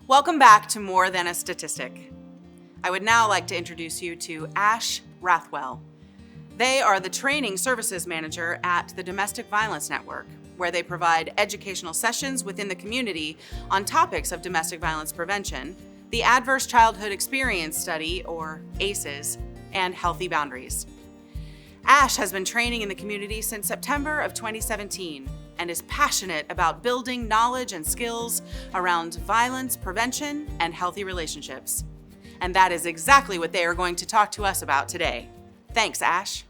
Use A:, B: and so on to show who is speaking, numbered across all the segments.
A: Welcome back to More Than a Statistic. I would now like to introduce you to Ash Rathwell. They are the Training Services Manager at the Domestic Violence Network, where they provide educational sessions within the community on topics of domestic violence prevention, the Adverse Childhood Experience Study, or ACEs, and healthy boundaries. Ash has been training in the community since September of 2017 and is passionate about building knowledge and skills around violence prevention and healthy relationships. And that is exactly what they are going to talk to us about today. Thanks, Ash.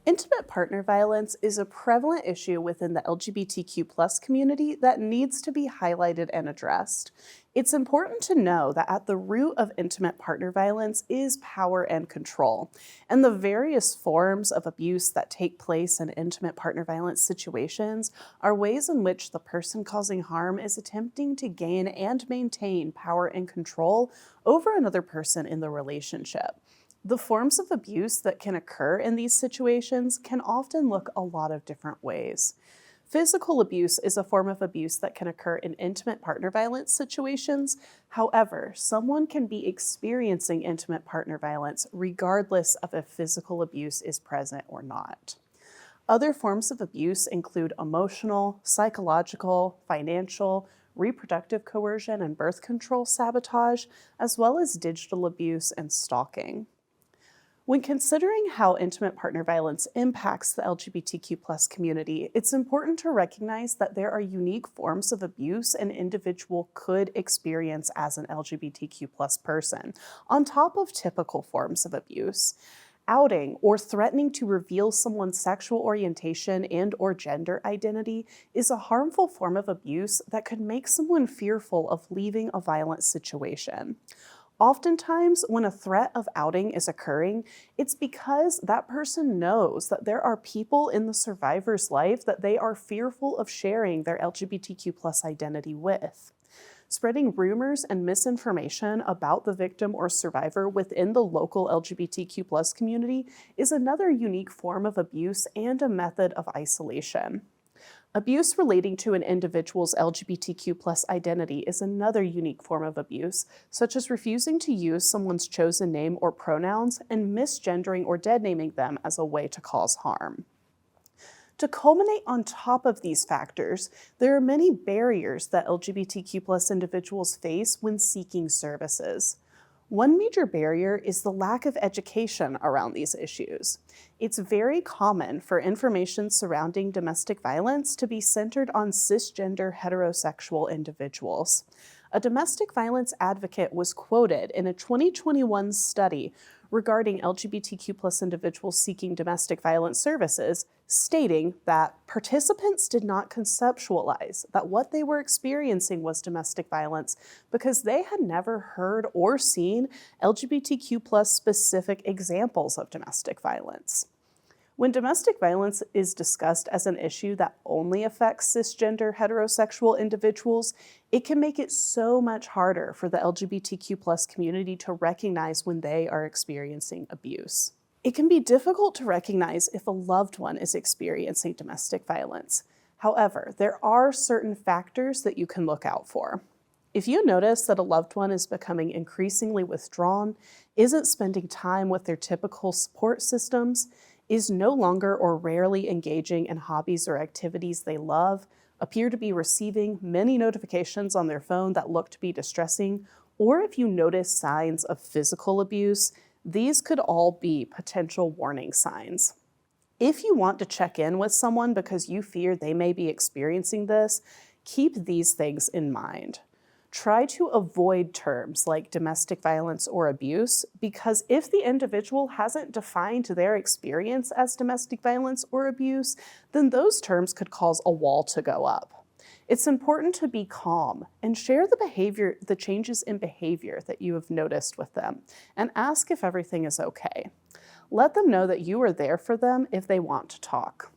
B: Intimate partner violence is a prevalent issue within the LGBTQ+ community that needs to be highlighted and addressed. It's important to know that at the root of intimate partner violence is power and control, and the various forms of abuse that take place in intimate partner violence situations are ways in which the person causing harm is attempting to gain and maintain power and control over another person in the relationship. The forms of abuse that can occur in these situations can often look a lot of different ways. Physical abuse is a form of abuse that can occur in intimate partner violence situations. However, someone can be experiencing intimate partner violence regardless of if physical abuse is present or not. Other forms of abuse include emotional, psychological, financial, reproductive coercion and birth control sabotage, as well as digital abuse and stalking. When considering how intimate partner violence impacts the LGBTQ+ community, it's important to recognize that there are unique forms of abuse an individual could experience as an LGBTQ+ person, on top of typical forms of abuse. Outing or threatening to reveal someone's sexual orientation and/or gender identity is a harmful form of abuse that could make someone fearful of leaving a violent situation. Oftentimes, when a threat of outing is occurring, it's because that person knows that there are people in the survivor's life that they are fearful of sharing their LGBTQ+ identity with. Spreading rumors and misinformation about the victim or survivor within the local LGBTQ+ community is another unique form of abuse and a method of isolation. Abuse relating to an individual's LGBTQ+ identity is another unique form of abuse, such as refusing to use someone's chosen name or pronouns and misgendering or deadnaming them as a way to cause harm. To culminate on top of these factors, there are many barriers that LGBTQ+ individuals face when seeking services. One major barrier is the lack of education around these issues. It's very common for information surrounding domestic violence to be centered on cisgender heterosexual individuals. A domestic violence advocate was quoted in a 2021 study regarding LGBTQ+ individuals seeking domestic violence services, stating that participants did not conceptualize that what they were experiencing was domestic violence because they had never heard or seen LGBTQ+ specific examples of domestic violence. When domestic violence is discussed as an issue that only affects cisgender heterosexual individuals, it can make it so much harder for the LGBTQ+ community to recognize when they are experiencing abuse. It can be difficult to recognize if a loved one is experiencing domestic violence. However, there are certain factors that you can look out for. If you notice that a loved one is becoming increasingly withdrawn, isn't spending time with their typical support systems, is no longer or rarely engaging in hobbies or activities they love, appear to be receiving many notifications on their phone that look to be distressing, or if you notice signs of physical abuse, these could all be potential warning signs. If you want to check in with someone because you fear they may be experiencing this, keep these things in mind. Try to avoid terms like domestic violence or abuse, because if the individual hasn't defined their experience as domestic violence or abuse, then those terms could cause a wall to go up. It's important to be calm and share the changes in behavior that you have noticed with them, and ask if everything is okay. Let them know that you are there for them if they want to talk.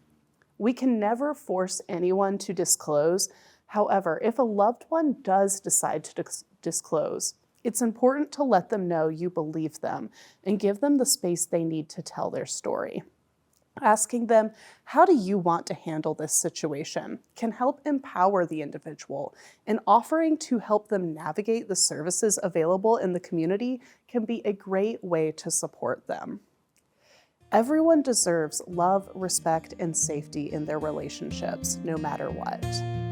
B: We can never force anyone to disclose. However, if a loved one does decide to disclose, it's important to let them know you believe them and give them the space they need to tell their story. Asking them, how do you want to handle this situation, can help empower the individual, and offering to help them navigate the services available in the community can be a great way to support them. Everyone deserves love, respect, and safety in their relationships, no matter what.